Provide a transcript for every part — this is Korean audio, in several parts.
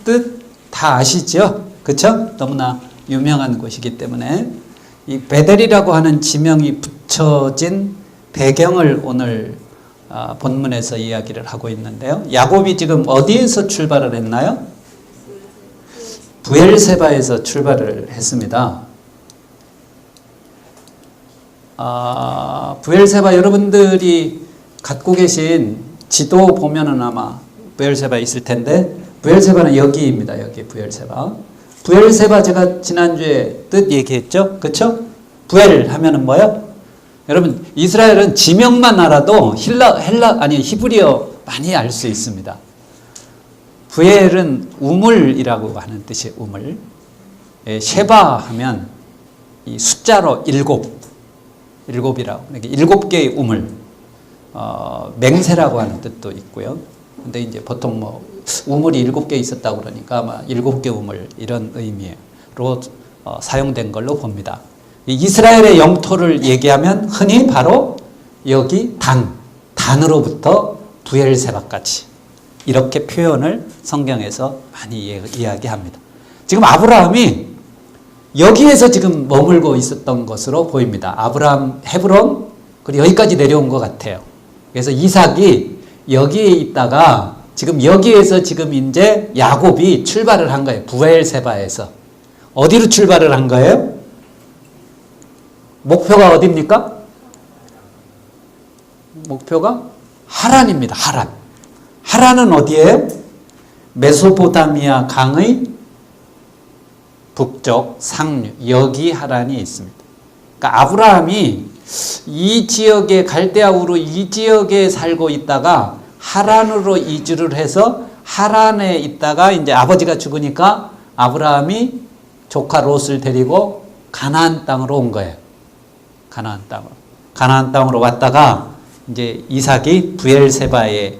뜻 다 아시죠? 그쵸? 너무나 유명한 곳이기 때문에 이 베델이라고 하는 지명이 붙여진 배경을 오늘 본문에서 이야기를 하고 있는데요. 야곱이 지금 어디에서 출발을 했나요? 브엘세바에서 출발을 했습니다. 브엘세바 여러분들이 갖고 계신 지도 보면은 아마 브엘세바 있을 텐데, 브엘세바는 여기입니다. 여기 브엘세바. 브엘세바 제가 지난주에 뜻 얘기했죠? 그쵸? 브엘 하면은 뭐요? 여러분, 이스라엘은 지명만 알아도 히브리어 많이 알 수 있습니다. 브엘은 우물이라고 하는 뜻이에요. 우물. 셰바 하면 이 숫자로 일곱이라고. 그러니까 7개의 우물. 맹세라고 하는 뜻도 있고요. 근데 이제 보통 뭐 우물이 7개 있었다고 그러니까 아마 7개 우물 이런 의미로 사용된 걸로 봅니다. 이스라엘의 영토를 얘기하면 흔히 바로 여기 단으로부터 브엘세바까지 이렇게 표현을 성경에서 많이 이야기합니다. 지금 아브라함이 여기에서 지금 머물고 있었던 것으로 보입니다. 아브라함 헤브론 그리고 여기까지 내려온 것 같아요. 그래서 이삭이 여기에 있다가 지금 여기에서 지금 이제 야곱이 출발을 한 거예요. 브엘세바에서. 어디로 출발을 한 거예요? 목표가 어디입니까? 목표가 하란입니다. 하란. 하란은 어디예요? 메소포타미아 강의 북쪽 상류. 여기 하란이 있습니다. 그러니까 아브라함이 이 지역에 갈대아우르 이 지역에 살고 있다가 하란으로 이주를 해서 하란에 있다가 이제 아버지가 죽으니까 아브라함이 조카 롯을 데리고 가나안 땅으로 온 거예요. 가나안 땅으로 왔다가 이제 이삭이 브엘세바에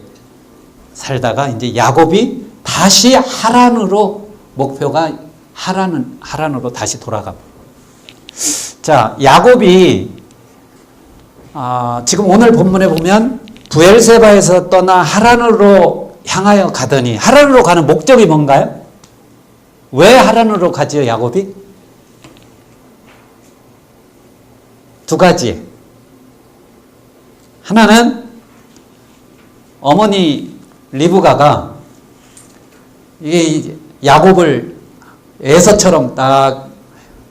살다가 이제 야곱이 다시 하란으로 목표가 하란으로 다시 돌아갑니다. 자, 야곱이 지금 오늘 본문에 보면 브엘세바에서 떠나 하란으로 향하여 가더니 하란으로 가는 목적이 뭔가요? 왜 하란으로 가지요, 야곱이? 두 가지. 하나는 어머니 리브가가 이게 야곱을 에서처럼 딱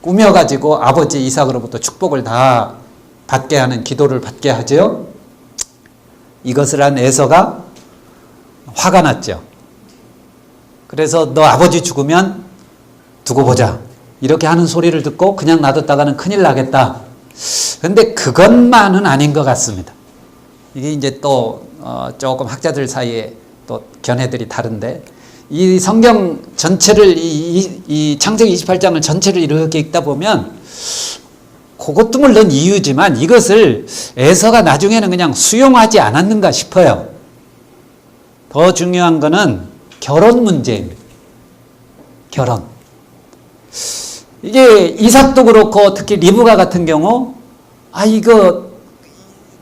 꾸며가지고 아버지 이삭으로부터 축복을 다 받게 하는 기도를 받게 하죠. 이것을 한 에서가 화가 났죠. 그래서 너 아버지 죽으면 두고 보자. 이렇게 하는 소리를 듣고 그냥 놔뒀다가는 큰일 나겠다. 근데 그것만은 아닌 것 같습니다. 이게 이제 또 조금 학자들 사이에 또 견해들이 다른데 이 성경 전체를 이 창세기 28장을 전체를 이렇게 읽다 보면 그것도 물론 이유지만 이것을 에서가 나중에는 그냥 수용하지 않았는가 싶어요. 더 중요한 거는 결혼 문제입니다. 결혼. 이게 이삭도 그렇고 특히 리브가 같은 경우 이거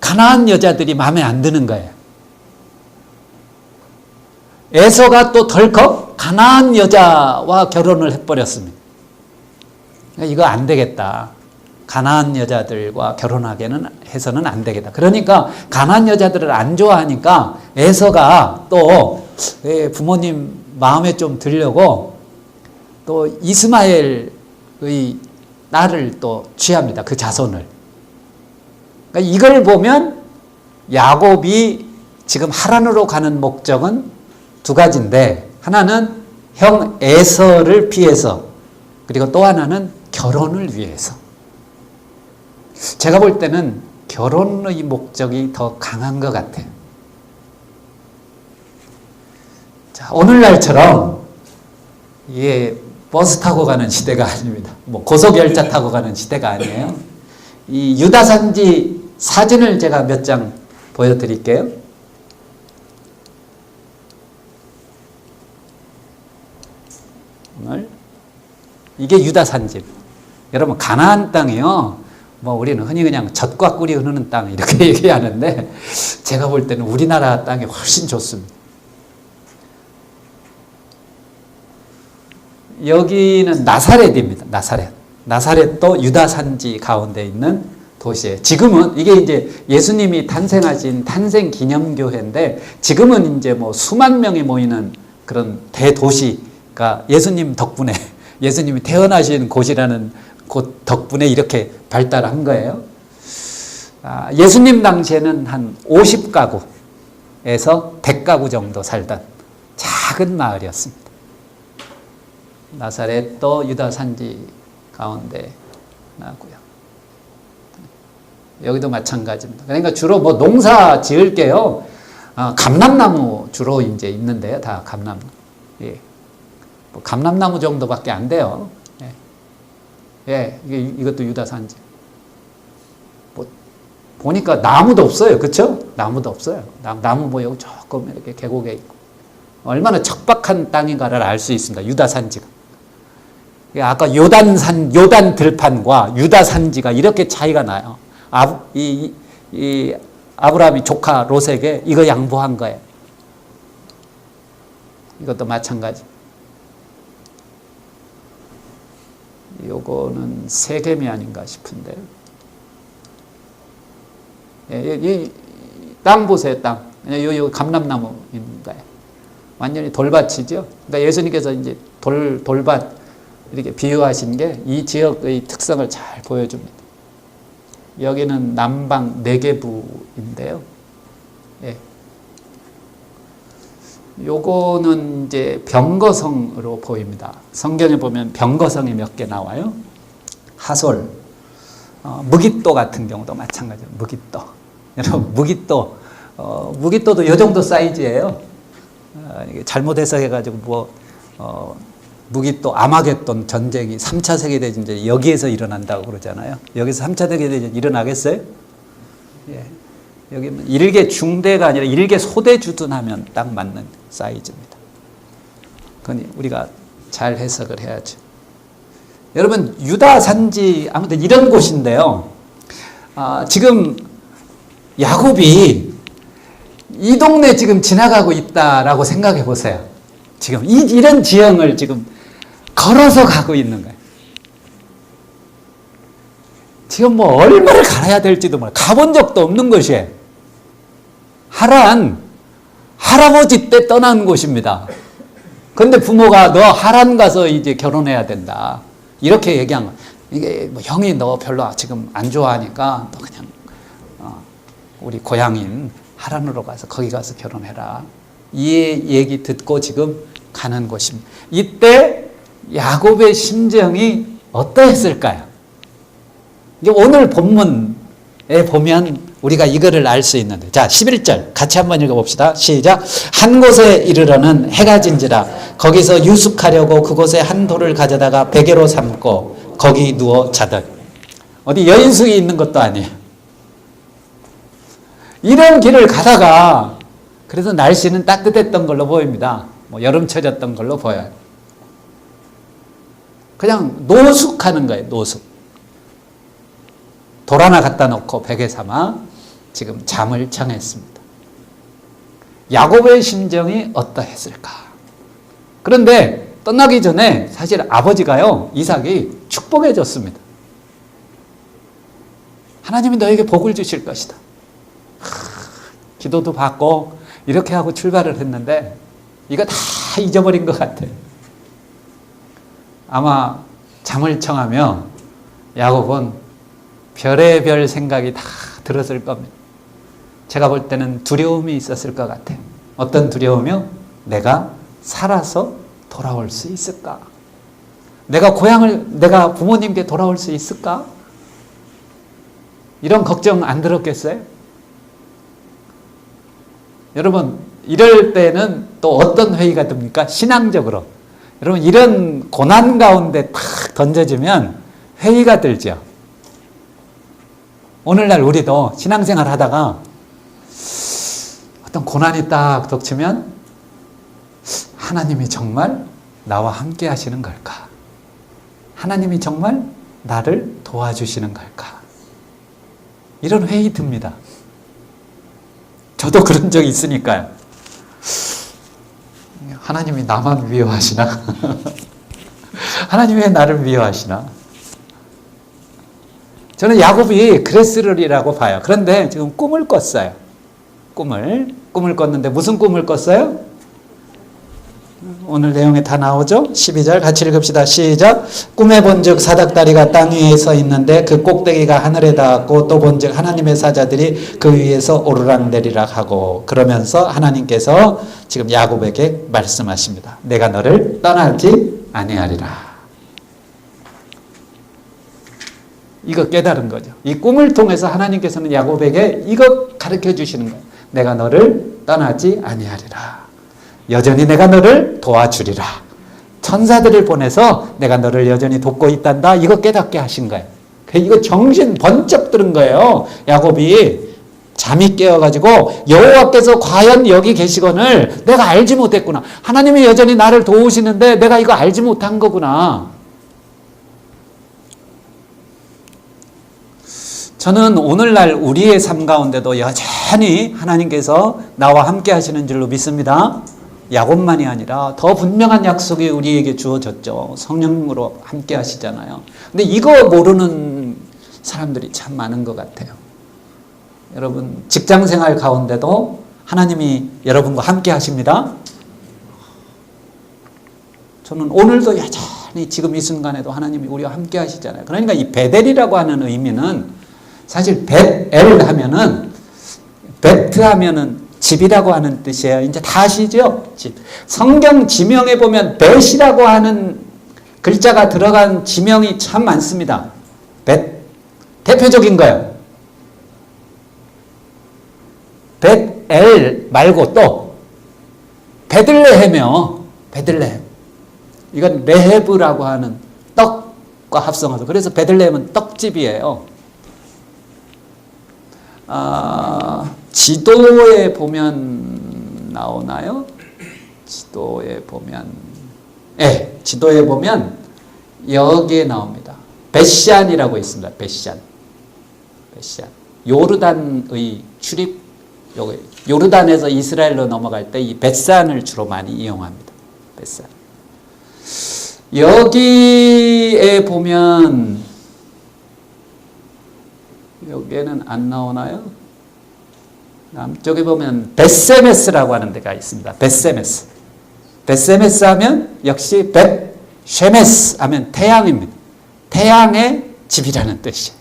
가나안 여자들이 마음에 안 드는 거예요. 에서가 또 덜컥 가나안 여자와 결혼을 해버렸습니다. 이거 안 되겠다. 가나안 여자들과 결혼하게는 해서는 안 되겠다. 그러니까 가나안 여자들을 안 좋아하니까 에서가 또 부모님 마음에 좀 들려고 또 이스마엘의 딸을 또 취합니다. 그 자손을. 그러니까 이걸 보면 야곱이 지금 하란으로 가는 목적은 두 가지인데 하나는 형 에서를 피해서 그리고 또 하나는 결혼을 위해서. 제가 볼 때는 결혼의 목적이 더 강한 것 같아요. 자, 오늘날처럼 이게 버스 타고 가는 시대가 아닙니다. 뭐 고속열차 타고 가는 시대가 아니에요. 이 유다산지 사진을 제가 몇 장 보여드릴게요. 오늘 이게 유다산지. 여러분 가나안 땅이요. 뭐 우리는 흔히 그냥 젖과 꿀이 흐르는 땅 이렇게 얘기하는데 제가 볼 때는 우리나라 땅이 훨씬 좋습니다. 여기는 나사렛입니다. 나사렛. 나사렛도 유다 산지 가운데 있는 도시예요. 지금은 이게 이제 예수님이 탄생하신 탄생 기념교회인데 지금은 이제 뭐 수만 명이 모이는 그런 대도시가 예수님 덕분에 예수님이 태어나신 곳이라는 곳 덕분에 이렇게 발달한 거예요. 예수님 당시에는 한 50가구에서 100가구 정도 살던 작은 마을이었습니다. 나사렛도 유다 산지 가운데 나고요. 여기도 마찬가지입니다. 그러니까 주로 뭐 농사 지을 게요. 감람나무 주로 이제 있는데요. 다 감람나무. 예. 뭐 감람나무 정도밖에 안 돼요. 예. 이것도 유다 산지. 뭐 보니까 나무도 없어요. 그렇죠? 나무도 없어요. 나무 뭐 여기 조금 이렇게 계곡에 있고. 얼마나 척박한 땅인가를 알 수 있습니다. 유다 산지가. 아까 요단 들판과 유다 산지가 이렇게 차이가 나요. 아브라함이 조카 롯에게 이거 양보한 거예요. 이것도 마찬가지. 요거는 세겜이 아닌가 싶은데요. 이 땅 보세요, 땅. 요 감람나무입니다. 완전히 돌밭이죠. 그러니까 예수님께서 이제 돌밭 이렇게 비유하신 게 이 지역의 특성을 잘 보여줍니다. 여기는 남방 네게부인데요. 예. 요거는 이제 병거성으로 보입니다. 성경에 보면 병거성이 몇 개 나와요. 하솔, 무깃도 같은 경우도 마찬가지예요. 무깃도. 여러분, 무깃도도 이 정도 사이즈예요. 잘못 해석해가지고 무깃도 아마겟돈 전쟁이 3차 세계대전이 여기에서 일어난다고 그러잖아요. 여기서 3차 세계대전 일어나겠어요? 예. 여기 일개 중대가 아니라 일개 소대 주둔하면 딱 맞는 사이즈입니다. 그건 우리가 잘 해석을 해야죠. 여러분, 유다 산지 아무튼 이런 곳인데요. 지금 야곱이 이 동네 지금 지나가고 있다라고 생각해 보세요. 지금 이런 지형을 지금 걸어서 가고 있는 거예요. 지금 뭐 얼마를 갈아야 될지도 몰라요. 가본 적도 없는 곳이에요. 하란, 할아버지 때 떠난 곳입니다. 그런데 부모가 너 하란 가서 이제 결혼해야 된다. 이렇게 얘기한 거예요. 이게 뭐 형이 너 별로 지금 안 좋아하니까 너 그냥 우리 고향인 하란으로 가서 거기 가서 결혼해라. 이 얘기 듣고 지금 가는 곳입니다. 이때 야곱의 심정이 어떠했을까요? 이제 오늘 본문에 보면 우리가 이거를 알 수 있는데, 자 11절 같이 한번 읽어봅시다. 시작. 한 곳에 이르러는 해가 진지라 거기서 유숙하려고 그곳에 한 돌을 가져다가 베개로 삼고 거기 누워 자들. 어디 여인숙이 있는 것도 아니에요. 이런 길을 가다가 그래서 날씨는 따뜻했던 걸로 보입니다. 뭐 여름철이었던 걸로 보여요. 그냥 노숙하는 거예요. 노숙. 돌 하나 갖다 놓고 베개 삼아 지금 잠을 청했습니다. 야곱의 심정이 어떠했을까? 그런데 떠나기 전에 사실 아버지가요, 이삭이 축복해 줬습니다. 하나님이 너에게 복을 주실 것이다. 기도도 받고 이렇게 하고 출발을 했는데 이거 다 잊어버린 것 같아요. 아마 잠을 청하며 야곱은 별의별 생각이 다 들었을 겁니다. 제가 볼 때는 두려움이 있었을 것 같아요. 어떤 두려움이요? 내가 살아서 돌아올 수 있을까? 내가 부모님께 돌아올 수 있을까? 이런 걱정 안 들었겠어요? 여러분, 이럴 때는 또 어떤 회의가 듭니까? 신앙적으로. 여러분, 이런 고난 가운데 탁 던져주면 회의가 들죠. 오늘날 우리도 신앙생활 하다가 어떤 고난이 딱 덮치면 하나님이 정말 나와 함께 하시는 걸까? 하나님이 정말 나를 도와주시는 걸까? 이런 회의 듭니다. 저도 그런 적이 있으니까요. 하나님이 나만 위로하시나? 하나님 왜 나를 미워하시나? 저는 야곱이 그랬으리라고 봐요. 그런데 지금 꿈을 꿨어요. 꿈을 꿨는데 무슨 꿈을 꿨어요? 오늘 내용에 다 나오죠? 12절 같이 읽읍시다. 시작. 꿈에 본즉 사닥다리가 땅 위에 서 있는데 그 꼭대기가 하늘에 닿았고 또 본즉 하나님의 사자들이 그 위에서 오르락내리락 하고, 그러면서 하나님께서 지금 야곱에게 말씀하십니다. 내가 너를 떠나지 아니하리라. 이거 깨달은 거죠. 이 꿈을 통해서 하나님께서는 야곱에게 이거 가르쳐 주시는 거예요. 내가 너를 떠나지 아니하리라. 여전히 내가 너를 도와주리라. 천사들을 보내서 내가 너를 여전히 돕고 있단다. 이거 깨닫게 하신 거예요. 이거 정신 번쩍 들은 거예요. 야곱이 잠이 깨어가지고 여호와께서 과연 여기 계시거늘 내가 알지 못했구나. 하나님이 여전히 나를 도우시는데 내가 이거 알지 못한 거구나. 저는 오늘날 우리의 삶 가운데도 여전히 하나님께서 나와 함께 하시는 줄로 믿습니다. 야곱만이 아니라 더 분명한 약속이 우리에게 주어졌죠. 성령으로 함께 하시잖아요. 근데 이거 모르는 사람들이 참 많은 것 같아요. 여러분 직장 생활 가운데도 하나님이 여러분과 함께 하십니다. 저는 오늘도 여전히 지금 이 순간에도 하나님이 우리와 함께 하시잖아요. 그러니까 이 베델이라고 하는 의미는 사실 벳엘 하면은 베트 하면은 집이라고 하는 뜻이에요. 이제 다 아시죠? 집. 성경 지명에 보면 벳이라고 하는 글자가 들어간 지명이 참 많습니다. 벳. 대표적인 거예요. 벳엘 말고 또 베들레헴이요. 베들레헴. 이건 레헤브라고 하는 떡과 합성어서. 그래서 베들레헴은 떡집이에요. 지도에 보면 나오나요? 지도에 보면, 네, 지도에 보면 여기에 나옵니다. 벳샨이라고 있습니다. 벳샨. 요르단의 출입, 요르단에서 이스라엘로 넘어갈 때 이 벳산을 주로 많이 이용합니다. 벳산. 여기에 보면 여기에는 안 나오나요? 남쪽에 보면 벳세메스라고 하는 데가 있습니다. 벳세메스. 벳세메스 하면 역시 벳쉐메스 하면 태양입니다. 태양의 집이라는 뜻이에요.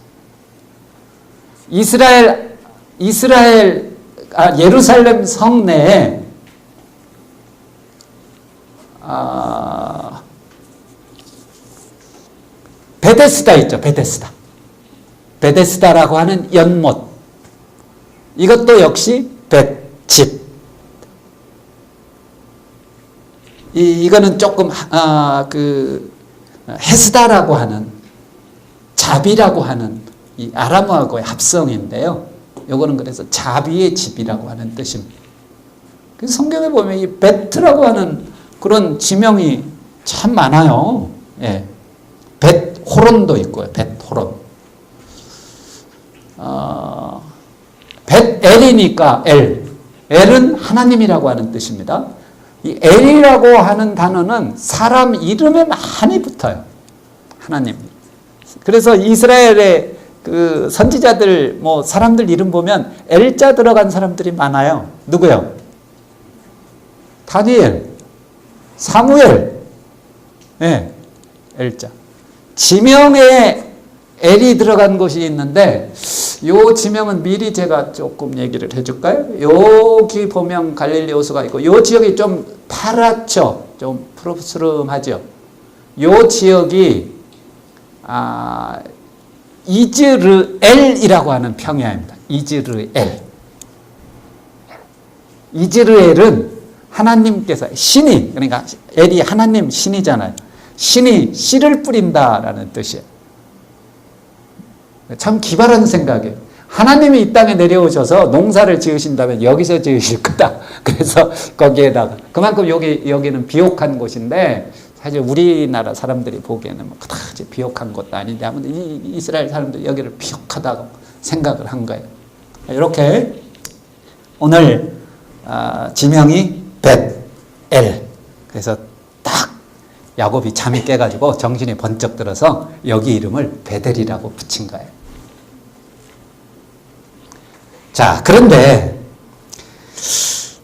예루살렘 성내에 베데스다 있죠. 베데스다라고 하는 연못. 이것도 역시 벳집. 이거는 조금 헤스다라고 하는 자비라고 하는 이 아람어하고의 합성인데요. 요거는 그래서 자비의 집이라고 하는 뜻입니다. 그래서 성경에 보면 이 베트라고 하는 그런 지명이 참 많아요. 예. 벳호론도 있고요. 벳호론. 벳엘이니까 엘은 하나님이라고 하는 뜻입니다. 이 엘이라고 하는 단어는 사람 이름에 많이 붙어요. 하나님. 그래서 이스라엘의 그 선지자들 사람들 이름 보면 엘자 들어간 사람들이 많아요. 누구요? 다니엘, 사무엘. 네, 엘자. 지명에 엘이 들어간 곳이 있는데 요 지명은 미리 제가 조금 얘기를 해줄까요? 여기 보면 갈릴리 호수가 있고 요 지역이 좀 파랗죠. 좀 푸르스름하죠. 요 지역이 이즈르엘이라고 하는 평야입니다. 이즈르엘은 하나님께서 신이, 그러니까 엘이 하나님 신이잖아요. 신이 씨를 뿌린다라는 뜻이에요. 참 기발한 생각이에요. 하나님이 이 땅에 내려오셔서 농사를 지으신다면 여기서 지으실 거다. 그래서 거기에다가 그만큼 여기는 비옥한 곳인데 사실 우리나라 사람들이 보기에는 그다지 비옥한 것도 아닌데 아무튼 이스라엘 사람들이 여기를 비옥하다고 생각을 한 거예요. 이렇게 오늘 지명이 벳엘. 그래서 딱 야곱이 잠이 깨가지고 정신이 번쩍 들어서 여기 이름을 베델이라고 붙인 거예요. 자, 그런데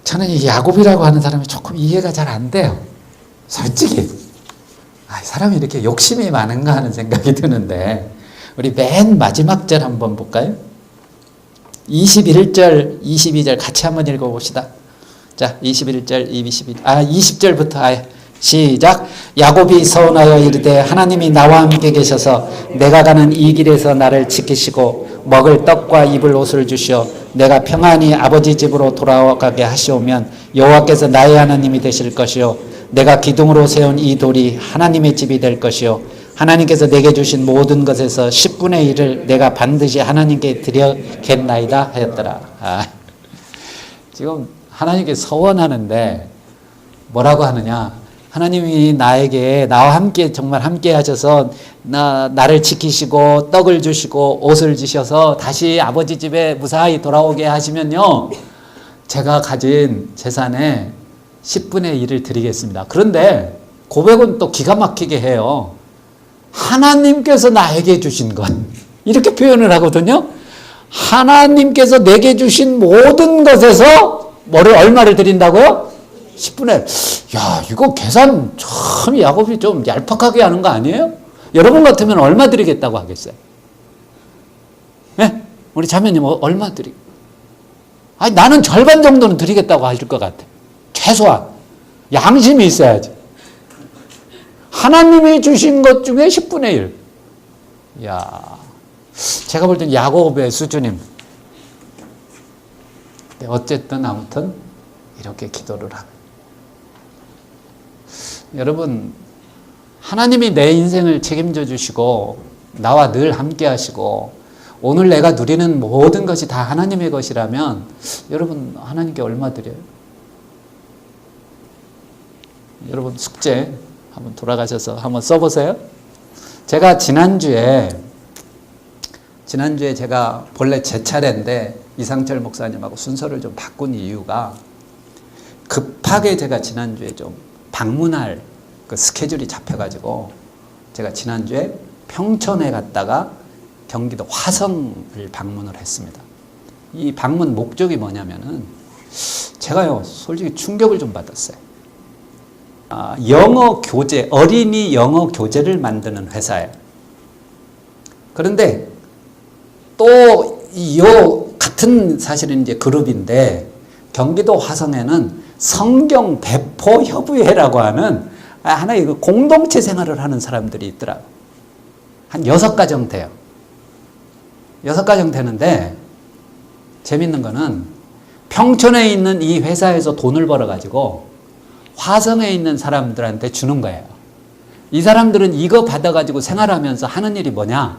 저는 이 야곱이라고 하는 사람이 조금 이해가 잘 안 돼요. 솔직히. 사람이 이렇게 욕심이 많은가 하는 생각이 드는데, 우리 맨 마지막 절 한번 볼까요? 21절, 22절 같이 한번 읽어봅시다. 자, 21절, 20절부터 아예 시작. 야곱이 서운하여 이르되 하나님이 나와 함께 계셔서 내가 가는 이 길에서 나를 지키시고 먹을 떡과 입을 옷을 주시어 내가 평안히 아버지 집으로 돌아가게 하시오면 여호와께서 나의 하나님이 되실 것이요 내가 기둥으로 세운 이 돌이 하나님의 집이 될 것이요 하나님께서 내게 주신 모든 것에서 10분의 1을 내가 반드시 하나님께 드려겠나이다 하였더라. 지금 하나님께 서원하는데 뭐라고 하느냐? 하나님이 나와 함께 정말 함께 하셔서 나를 지키시고 떡을 주시고 옷을 주셔서 다시 아버지 집에 무사히 돌아오게 하시면요, 제가 가진 재산의 10분의 1을 드리겠습니다. 그런데 고백은 또 기가 막히게 해요. 하나님께서 나에게 주신 것, 이렇게 표현을 하거든요. 하나님께서 내게 주신 모든 것에서 얼마를 드린다고요? 10분의 1. 야, 이거 계산 참 야곱이 좀 얄팍하게 하는 거 아니에요? 여러분 같으면 얼마 드리겠다고 하겠어요? 네? 우리 자매님 얼마 나는 절반 정도는 드리겠다고 하실 것 같아. 최소한. 양심이 있어야지. 하나님이 주신 것 중에 10분의 1. 야, 제가 볼 땐 야곱의 수준입니다. 어쨌든 아무튼 이렇게 기도를 하고. 여러분, 하나님이 내 인생을 책임져 주시고 나와 늘 함께 하시고 오늘 내가 누리는 모든 것이 다 하나님의 것이라면 여러분 하나님께 얼마 드려요? 여러분 숙제 한번 돌아가셔서 한번 써보세요. 제가 지난주에 제가 본래 제 차례인데 이상철 목사님하고 순서를 좀 바꾼 이유가 급하게 제가 지난주에 좀 방문할 그 스케줄이 잡혀가지고 제가 지난주에 평촌에 갔다가 경기도 화성을 방문을 했습니다. 이 방문 목적이 뭐냐면은 제가요 솔직히 충격을 좀 받았어요. 영어 교재, 어린이 영어 교재를 만드는 회사예요. 그런데 또 이 같은 사실은 이제 그룹인데 경기도 화성에는 성경 배포 협의회라고 하는 하나의 그 공동체 생활을 하는 사람들이 있더라고요. 한 6가정 돼요. 6가정 되는데 재밌는 거는 평촌에 있는 이 회사에서 돈을 벌어가지고 화성에 있는 사람들한테 주는 거예요. 이 사람들은 이거 받아가지고 생활하면서 하는 일이 뭐냐?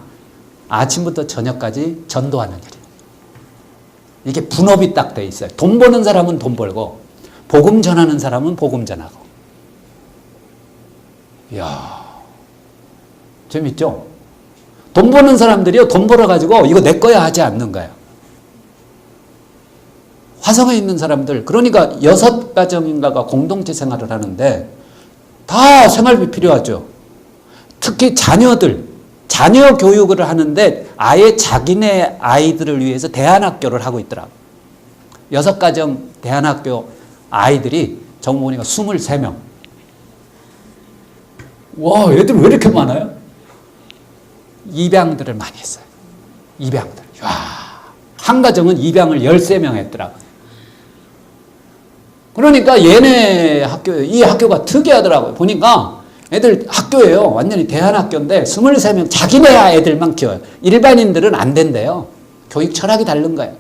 아침부터 저녁까지 전도하는 일이에요. 이게 분업이 딱 돼 있어요. 돈 버는 사람은 돈 벌고 복음 전하는 사람은 복음 전하고. 이야, 재밌죠? 돈 버는 사람들이요, 돈 벌어가지고 이거 내 거야 하지 않는 거예요. 화성에 있는 사람들, 그러니까 6가정인가가 공동체 생활을 하는데 다 생활비 필요하죠. 특히 자녀 교육을 하는데 아예 자기네 아이들을 위해서 대안학교를 하고 있더라고요. 6가정 대안학교 아이들이 정보 보니까 23명. 와, 애들 왜 이렇게 많아요? 입양들을 많이 했어요. 입양들. 와, 한 가정은 입양을 13명 했더라고요. 그러니까 이 학교가 특이하더라고요. 보니까 애들 학교예요. 완전히 대안학교인데 23명 자기네 애들만 키워요. 일반인들은 안 된대요. 교육 철학이 다른 거예요.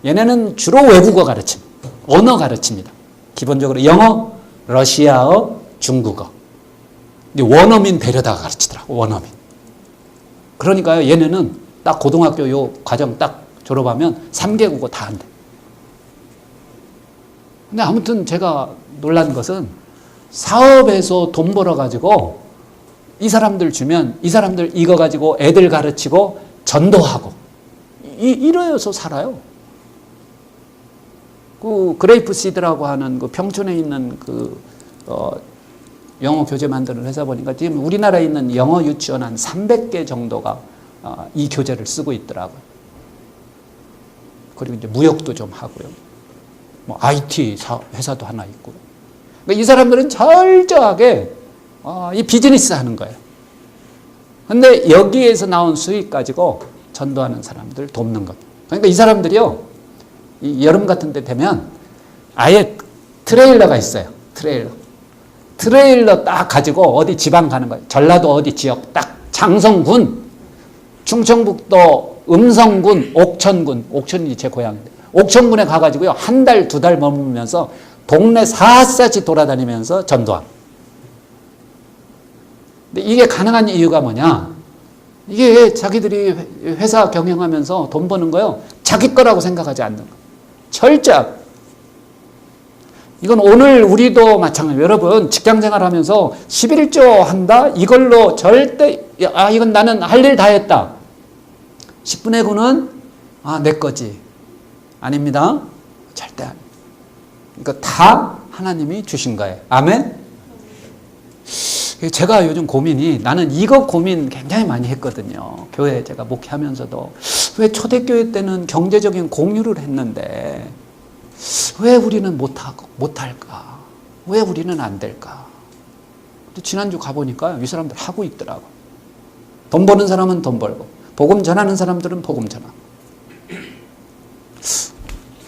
얘네는 주로 외국어 가르침, 언어 가르칩니다. 기본적으로 영어, 러시아어, 중국어. 원어민 데려다가 가르치더라고, 원어민. 그러니까요, 얘네는 딱 고등학교 요 과정 딱 졸업하면 3개국어 다 한대. 근데 아무튼 제가 놀란 것은 사업에서 돈 벌어가지고 이 사람들 주면 이 사람들 이거 가지고 애들 가르치고 전도하고 이러여서 살아요. 그 그레이프 시드라고 하는 그 평촌에 있는 그 영어 교재 만드는 회사 보니까 지금 우리나라에 있는 영어 유치원 한 300개 정도가 이 교재를 쓰고 있더라고요. 그리고 이제 무역도 좀 하고요. 뭐 IT 회사도 하나 있고요. 그러니까 이 사람들은 철저하게 이 비즈니스 하는 거예요. 근데 여기에서 나온 수익 가지고 전도하는 사람들 돕는 것. 그러니까 이 사람들이요, 이 여름 같은 데 되면 아예 트레일러가 있어요. 트레일러 딱 가지고 어디 지방 가는 거예요. 전라도 어디 지역 딱 장성군, 충청북도 음성군, 옥천이 제 고향인데 옥천군에 가가지고요 한 달, 두 달 머물면서 동네 샅샅이 돌아다니면서 전도합니다. 근데 이게 가능한 이유가 뭐냐? 이게 자기들이 회사 경영하면서 돈 버는 거요 자기 거라고 생각하지 않는 거. 철저하게. 이건 오늘 우리도 마찬가지예요. 여러분 직장생활 하면서 11조 한다? 이걸로 절대 이건 나는 할 일 다 했다. 10분의 9는 내 거지. 아닙니다. 절대 아닙니다. 이거 다 하나님이 주신 거예요. 아멘? 제가 요즘 고민이, 나는 이거 고민 굉장히 많이 했거든요. 교회 제가 목회하면서도 왜 초대교회 때는 경제적인 공유를 했는데 왜 우리는 못할까? 왜 우리는 안 될까? 또 지난주 가보니까 이 사람들 하고 있더라고. 돈 버는 사람은 돈 벌고 복음 전하는 사람들은 복음 전하고.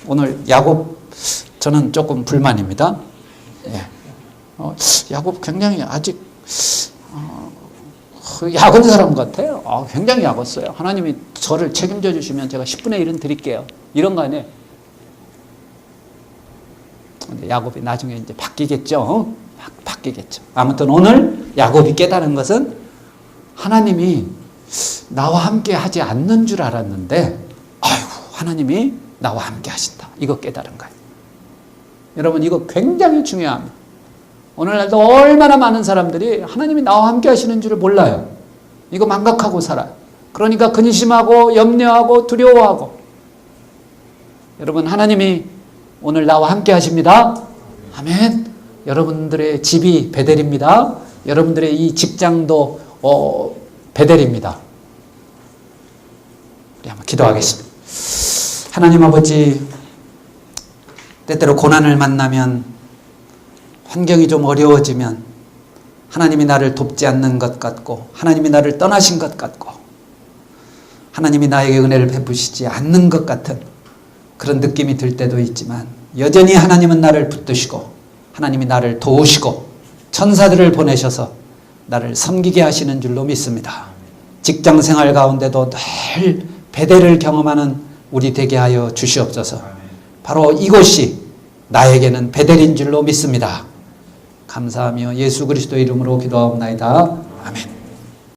오늘 야곱 저는 조금 불만입니다. 예. 야곱 굉장히 아직 약은 사람 같아요. 굉장히 약었어요. 하나님이 저를 책임져 주시면 제가 10분의 1은 드릴게요. 이런 거 아니에요. 근데 야곱이 나중에 이제 바뀌겠죠. 바뀌겠죠. 아무튼 오늘 야곱이 깨달은 것은 하나님이 나와 함께 하지 않는 줄 알았는데, 하나님이 나와 함께 하신다. 이거 깨달은 거예요. 여러분, 이거 굉장히 중요합니다. 오늘날도 얼마나 많은 사람들이 하나님이 나와 함께 하시는 줄을 몰라요. 이거 망각하고 살아요. 그러니까 근심하고 염려하고 두려워하고. 여러분, 하나님이 오늘 나와 함께 하십니다. 아멘. 여러분들의 집이 베델입니다. 여러분들의 이 직장도 베델입니다. 우리 한번 기도하겠습니다. 하나님 아버지, 때때로 고난을 만나면, 환경이 좀 어려워지면 하나님이 나를 돕지 않는 것 같고, 하나님이 나를 떠나신 것 같고, 하나님이 나에게 은혜를 베푸시지 않는 것 같은 그런 느낌이 들 때도 있지만, 여전히 하나님은 나를 붙드시고 하나님이 나를 도우시고 천사들을 보내셔서 나를 섬기게 하시는 줄로 믿습니다. 직장생활 가운데도 늘 베델을 경험하는 우리 되게 하여 주시옵소서. 바로 이곳이 나에게는 베델인 줄로 믿습니다. 감사하며 예수 그리스도의 이름으로 기도하옵나이다.